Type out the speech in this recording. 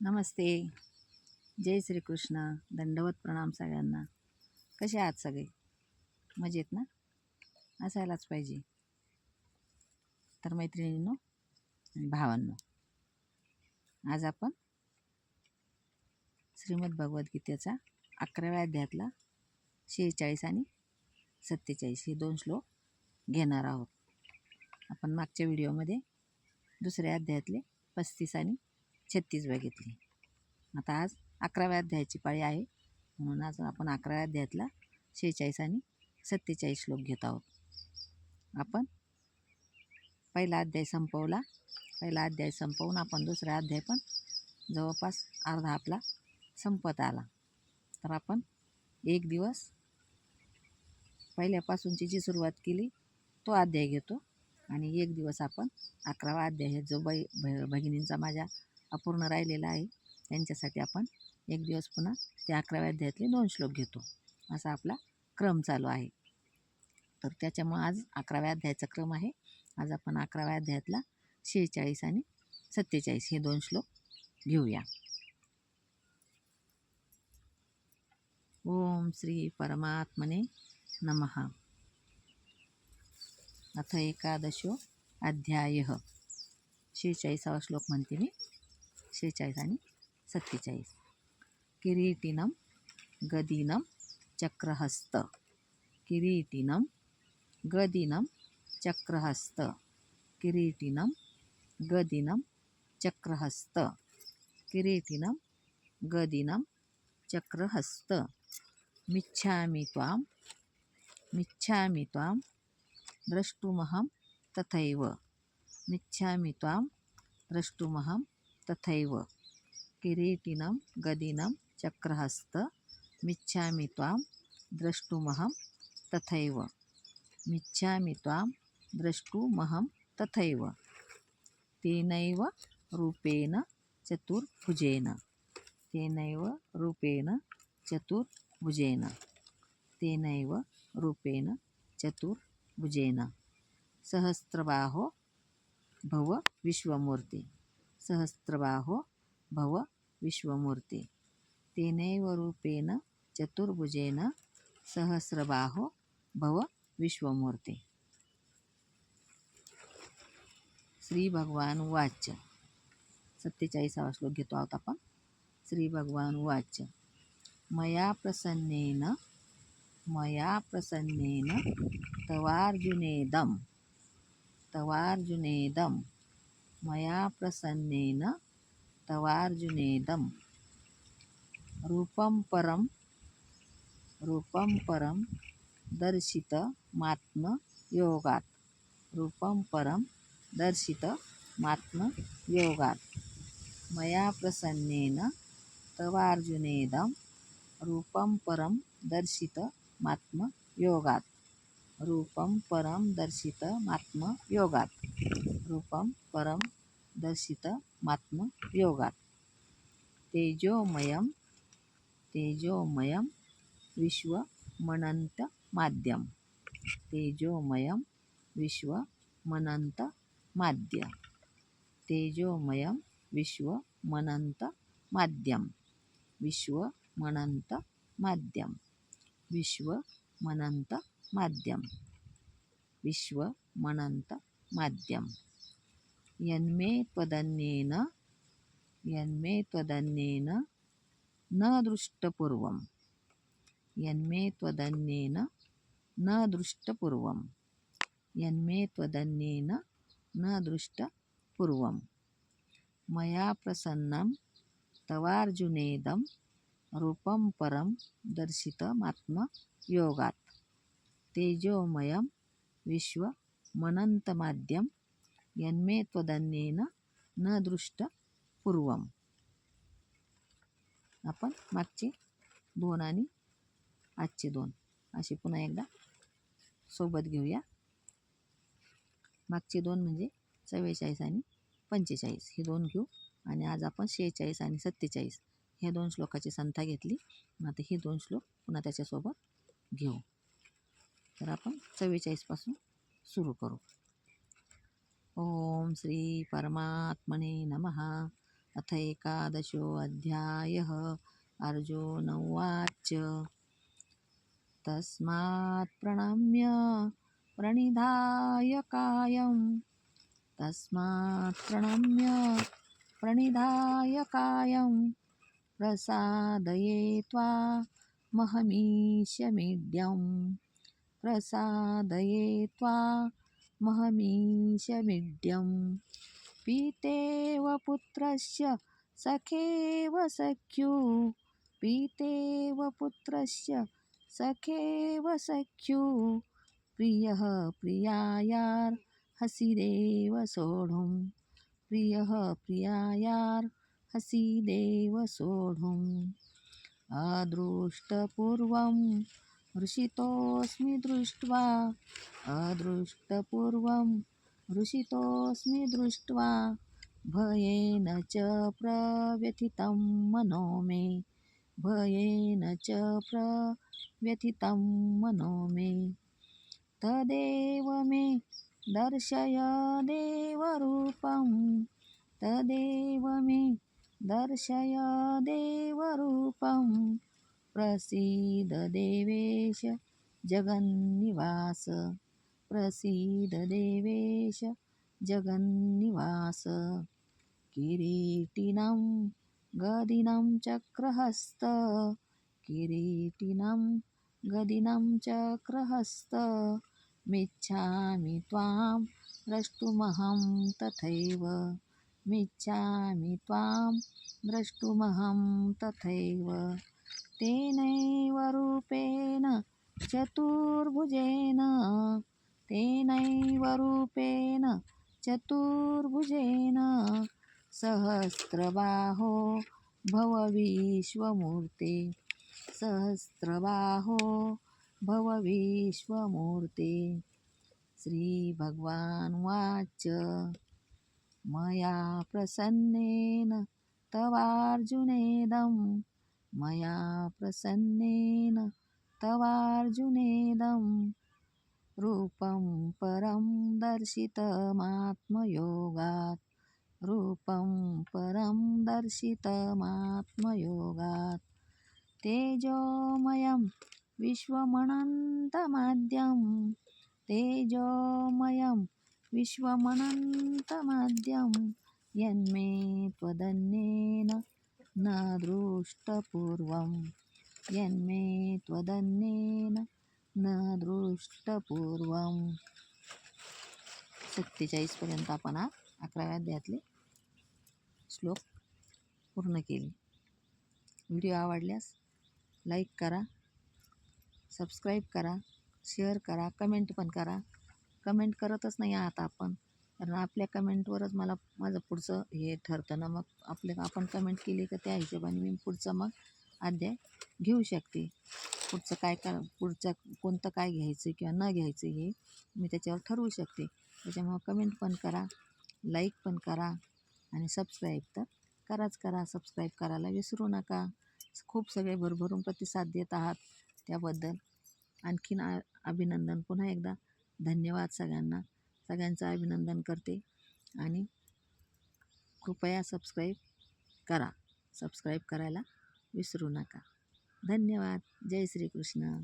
नमस्ते. जय श्रीकृष्ण. दंडवत प्रणाम सगळ्यांना. कसे आहात सगळे? मजेत ना? असायलाच पाहिजे. तर मैत्रिणींनो आणि भावांनो, आज आपण श्रीमद भगवद्गीतेचा 11व्या अध्यायातला 46 आणि 47 हे 2 श्लोक घेणार आहोत. आपण मागच्या व्हिडिओमध्ये दुसऱ्या अध्यायातले 35 आणि 36 बघितले. आता आज 11व्या अध्यायाची पाळी आहे, म्हणून आज आपण 11व्या अध्यायातला 46 आणि 47 श्लोक घेत आहोत. आपण पहिला अध्याय संपवून आपण दुसरा अध्याय पण जवळपास अर्धा आपला संपत आला. तर आपण एक दिवस पहिल्यापासूनची जी सुरुवात केली तो अध्याय घेतो आणि एक दिवस आपण 11वा अध्याय जो भगिनींचा माझ्या अपूर्ण राहिलेला आहे त्यांच्यासाठी आपण एक दिवस पुन्हा त्या 11व्या अध्यायातले 2 श्लोक घेतो. असा आपला क्रम चालू आहे. तर त्याच्यामुळे आज 11व्या अध्यायाचा क्रम आहे. आज आपण 11व्या अध्यायातला 46 आणि 47 हे 2 श्लोक घेऊया. ओम श्री परमात्मने नमः. अथ एकादशो अध्याय. 46वा श्लोक म्हणते मी. 46 आणि 47. किरीटिनं गदिनं चक्रहस्त. किरीटिनं गदिनं चक्रहस्त. किरीटिनं गदिनं चक्रहस्त. किरीटिनं गदिनं चक्रहस्त. मिच्छामि त्वां द्रष्टुमहं तथैव. मिच्छामि त्वां द्रष्टुमहं तथैव. किरीटिनं गदिनं चक्रहस्त. मिच्छामि त्वां द्रष्टुमहं तथैव. मिच्छामि त्वां द्रष्टुमहं तथैव. तेनैव रूपेण चतुर्भुजेन. तेनैव रूपेण चतुर्भुजेन. तेनैव रूपेण चतुर्भुजेन. सहस्रबाहो भव विश्वमूर्ते. सहस्रबाहो भव विश्वमूर्ते. तेनैव रूपेण चतुर्भुजेन सहस्रबाहो भव विश्वमूर्ते. श्री भगवान उवाच. 47वा श्लोक घेतो आहोत आपण. श्री भगवान उवाच. मया प्रसन्नेन तवार्जुनेदं. मया प्रसन्नेन तवार्जुनेदं. रूपं परं दर्शितमात्मयोगात्. रूपं परं दर्शितमात्मयोगात्. मया प्रसन्नेन तवार्जुनेदं. रूपं परं दर्शितमात्मयोगात्. रूपं परं दर्शितमात्मयोगात्. रूपं परं दर्शितमात्मयोगात्. तेजोमयं विश्वमनन्तमाद्यं. तेजोमयं विश्वमनन्तमाद्यं. तेजोमयं विश्वमनन्तमाद्यं. विश्वमनन्तमाद्यं. विश्वमनन्तमाद्यं. विश्वमनन्तमाद्यं. यन्मे त्वदन्येन न दृष्टपूर्वम्. यन्मे त्वदन्येन न दृष्टपूर्वम्. यन्मे त्वदन्येन न दृष्टपूर्वम्. मया प्रसन्नं तवार्जुनेदं. रूपं परं दर्शितमात्मयोगात्. तेजोमयं विश्वमनन्तमाद्यं. यन्मे त्वदन्येन न दृष्टपूर्वम्. आपण मागचे 2 आणि आजचे 2 असे पुन्हा एकदा सोबत घेऊया. मागचे 2 म्हणजे 44 आणि 45 हे 2 घेऊ आणि आज आपण 46 आणि 47 ह्या 2 श्लोकाची संथा घेतली. आता हे 2 श्लोक पुन्हा त्याच्यासोबत घेऊ. तर आपण 44 पासून सुरू करू. ओम श्री परमात्मने नमः. अथ एकादशोऽध्यायः। अर्जुन उवाच तस्मात् प्रणम्य प्रणिधाय कायं प्रसादये त्वामहमीशमीड्यं पीतेव पुत्रस्य सखेव सख्युः प्रियः प्रियायार्हसिदेव सोढुम् अदृष्टपूर्वं हृषितोऽस्मि दृष्ट्वा भयेन च प्रव्यथितं मनो मे तदेव मे दर्शय देवरूपं प्रसीद देवेश जगन्निवास किरीटिनं गदिनं चक्रहस्त मिच्छामि त्वां द्रष्टुमहं तथैव तेनैव रूपेण चतुर्भुजेन सहस्रबाहो भव विश्वमूर्ते श्रीभगवानुवाच मया प्रसन्नेन तवार्जुनेदं रूपं परं दर्शितमात्मयोगात् तेजोमयं विश्वमनन्तमाद्यं यन्मे त्वदन्येन न दृष्टपूर्वम् 47 पर्यंत आपण 11व्या अध्यायातले श्लोक पूर्ण केले. व्हिडिओ आवडल्यास लाईक करा, सबस्क्राईब करा, शेअर करा, कमेंट पण करा. कमेंट करतच नाही आहात आपण, कारण आपल्या कमेंटवरच माझं पुढचं हे ठरतं ना. मग आपण कमेंट केली का त्या हिशोबाने मी पुढचं मग अध्याय घेऊ शकते. पुढचं कोणतं काय घ्यायचं किंवा न घ्यायचं हे मी त्याच्यावर ठरवू शकते. त्याच्यामुळं कमेंट पण करा, लाईक पण करा आणि सबस्क्राईब तर करा. सबस्क्राईब करायला विसरू नका. खूप सगळे भरभरून प्रतिसाद देत आहात, त्याबद्दल आणखीन अभिनंदन. पुन्हा एकदा धन्यवाद सगळ्यांचं अभिनंदन करते. आणि कृपया सबस्क्राईब करायला विसरू नका. धन्यवाद. जय श्रीकृष्ण.